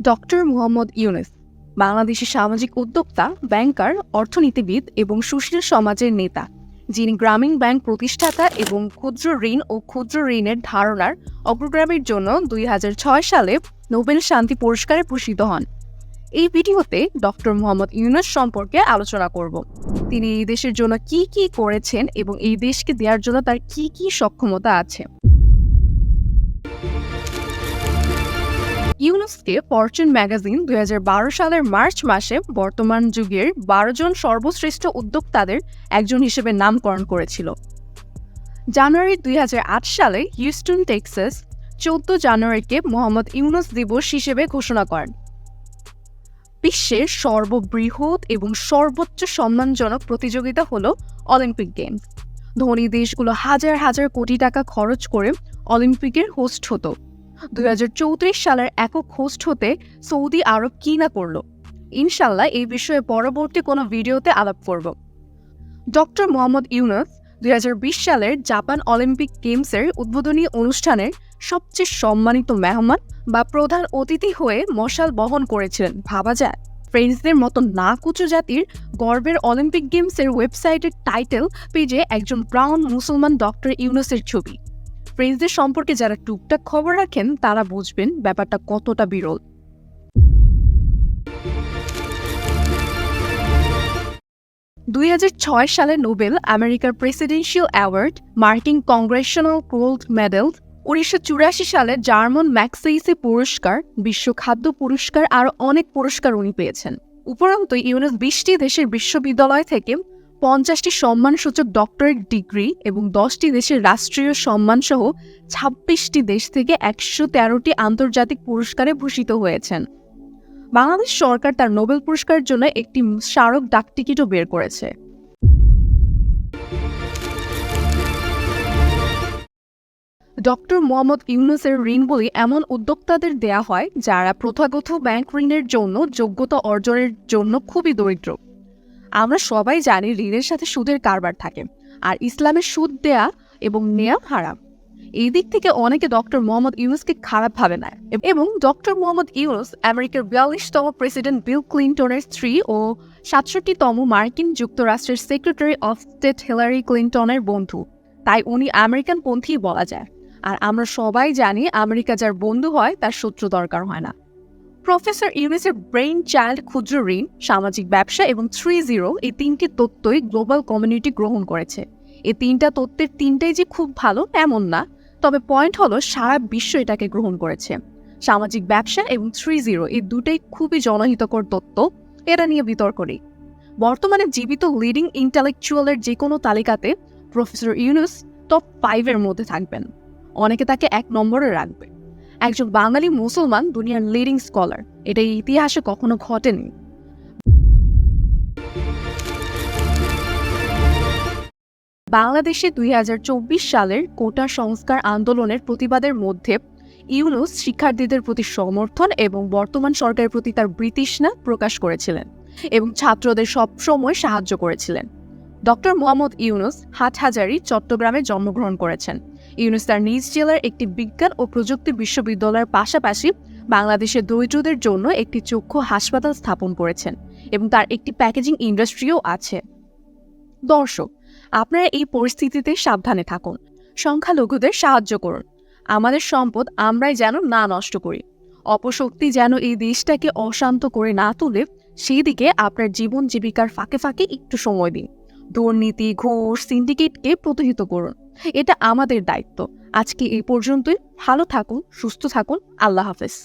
Doctor Muhammad Yunus বাংলাদেশের সামাজিক উদ্যোক্তা, ব্যাংকার, অর্থনীতিবিদ এবং সুশীল সমাজের নেতা, যিনি গ্রামীণ ব্যাংক প্রতিষ্ঠাতা এবং ক্ষুদ্র ঋণ ও ক্ষুদ্র ঋণের ধারণার অগ্রগামীর জন্য 2006 সালে নোবেল শান্তি পুরস্কারে ভূষিত হন। এই ভিডিওতে ডক্টর মুহম্মদ ইউনুস সম্পর্কে আলোচনা করব। তিনি এই দেশের জন্য কি কি করেছেন এবং এই দেশকে দেওয়ার জন্য তার কি কি সক্ষমতা আছে। ইউনুসকে ফরচুন ম্যাগাজিন 2012 সালের মার্চ মাসে বর্তমান যুগের 12 জন সর্বশ্রেষ্ঠ উদ্যোক্তাদের একজন হিসেবে নামকরণ করেছিল। জানুয়ারি 2008 সালে হিউস্টন, টেক্সাস 14 জানুয়ারিকে মোহাম্মদ ইউনুস দিবস হিসেবে ঘোষণা করেন। বিশ্বের সর্ববৃহৎ এবং সর্বোচ্চ সম্মানজনক প্রতিযোগিতা হল অলিম্পিক গেমস। ধনী দেশগুলো হাজার হাজার কোটি টাকা খরচ করে অলিম্পিকের হোস্ট হতো। 2034 সালের একক হোস্ট হতে সৌদি আরব কি না করল, ইনশাল্লাহ এই বিষয়ে পরবর্তী কোনো ভিডিওতে আলাপ করব। ডক্টর মোহাম্মদ ইউনুস 2020 সালের জাপান অলিম্পিক গেমসের উদ্বোধনী অনুষ্ঠানের সবচেয়ে সম্মানিত মেহমান বা প্রধান অতিথি হয়ে মশাল বহন করেছিলেন। ভাবা যায়, ফ্রেঞ্চদের মতো না কুচো জাতির গর্বের অলিম্পিক গেমসের ওয়েবসাইটের টাইটেল পেজে একজন ব্রাউন মুসলমান ডক্টর ইউনুসের ছবি। ফ্রেঞ্চদের সম্পর্কে যারা টুকটাক খবর রাখেন তারা বুঝবেন ব্যাপারটা কতটা বিরল। সালে নোবেল আমেরিকার প্রেসিডেন্সিয়াল অ্যাওয়ার্ড, মার্কিন কংগ্রেশনাল গোল্ড মেডেল, 1984 সালে জার্মান ম্যাগসেইসে পুরস্কার, বিশ্ব খাদ্য পুরস্কার আরও অনেক পুরস্কার উনি পেয়েছেন। উপরন্তু ইউনুস 20টি দেশের বিশ্ববিদ্যালয় থেকে 50টি সম্মানসূচক ডক্টরেট ডিগ্রি এবং 10টি দেশের রাষ্ট্রীয় সম্মানসহ 26টি দেশ থেকে 113টি আন্তর্জাতিক পুরস্কারে ভূষিত হয়েছেন। বাংলাদেশ সরকার তার নোবেল পুরস্কারের জন্য একটি স্মারক ডাকটিকিটও বের করেছে। ডক্টর মোহাম্মদ ইউনুসের ঋণগুলি এমন উদ্যোক্তাদের দেয়া হয় যারা প্রথাগত ব্যাংক ঋণের জন্য যোগ্যতা অর্জনের জন্য খুবই দরিদ্র। আমরা সবাই জানি ঋণের সাথে সুদের কারবার থাকে, আর ইসলামের সুদ দেয়া এবং নেয়া হারাম। এই দিক থেকে অনেকে ডক্টর মোহাম্মদ ইউনুসকে খারাপ ভাবে নেয় এবং ডক্টর মোহাম্মদ ইউনুস আমেরিকার 42তম প্রেসিডেন্ট বিল ক্লিন্টনের স্ত্রী ও 67তম মার্কিন যুক্তরাষ্ট্রের সেক্রেটারি অফ স্টেট হিলারি ক্লিন্টনের বন্ধু, তাই উনি আমেরিকান পন্থী বলা যায়। আর আমরা সবাই জানি আমেরিকা যার বন্ধু হয় তার শত্রু দরকার হয় না। প্রফেসর ইউনুসের ব্রেইন চাইল্ড, ক্ষুদ্র ঋণ, সামাজিক ব্যবসা এবং 3.0 এই তিনটি তত্ত্বই গ্লোবাল কমিউনিটি গ্রহণ করেছে। এই তিনটা তত্ত্বের তিনটাই যে খুব ভালো এমন না, তবে পয়েন্ট হলো সারা বিশ্ব এটাকে গ্রহণ করেছে। সামাজিক ব্যবসা এবং 3.0 এই দুটোই খুবই জনহিতকর তত্ত্ব, এরা নিয়ে বিতর্ক নেই। বর্তমানে জীবিত লিডিং ইন্টেলেকচুয়ালের যে কোনো তালিকাতে প্রফেসর ইউনুস টপ 5-এর মধ্যে থাকবেন। অনেকে তাকে 1 নম্বরে রাখবে। একজন বাঙালি মুসলমান দুনিয়ার লিডিং স্কলার, এটা ইতিহাসে কখনো ঘটেনি। বাংলাদেশে 2024 সালের কোটা সংস্কার আন্দোলনের প্রতিবাদের মধ্যে ইউনুস শিক্ষার্থীদের প্রতি সমর্থন এবং বর্তমান সরকারের প্রতি তার বিতৃষ্ণা প্রকাশ করেছিলেন এবং ছাত্রদের সবসময় সাহায্য করেছিলেন। ডক্টর মোহাম্মদ ইউনুস হাটহাজারী, চট্টগ্রামে জন্মগ্রহণ করেছেন। ইউনুস তার নিজ জেলার একটি বিজ্ঞান ও প্রযুক্তি বিশ্ববিদ্যালয়ের পাশাপাশি বাংলাদেশের দরিদ্রদের জন্য একটি চক্ষু হাসপাতাল স্থাপন করেছেন এবং তার একটি প্যাকেজিং ইন্ডাস্ট্রিও আছে। দর্শক, আপনারা এই পরিস্থিতিতে সাবধানে থাকুন, সংখ্যালঘুদের সাহায্য করুন। আমাদের সম্পদ আমরাই যেন না নষ্ট করি। অপশক্তি যেন এই দেশটাকে অশান্ত করে না তুলে, সেই দিকে আপনার জীবন জীবিকার ফাঁকে ফাঁকে একটু সময় দিন। দুর্নীতি, ঘুষ, সিন্ডিকেটকে প্রতিহত করুন, এটা আমাদের দায়িত্ব। আজকে এই পর্যন্তই। ভালো থাকুন, সুস্থ থাকুন। আল্লাহ হাফেজ।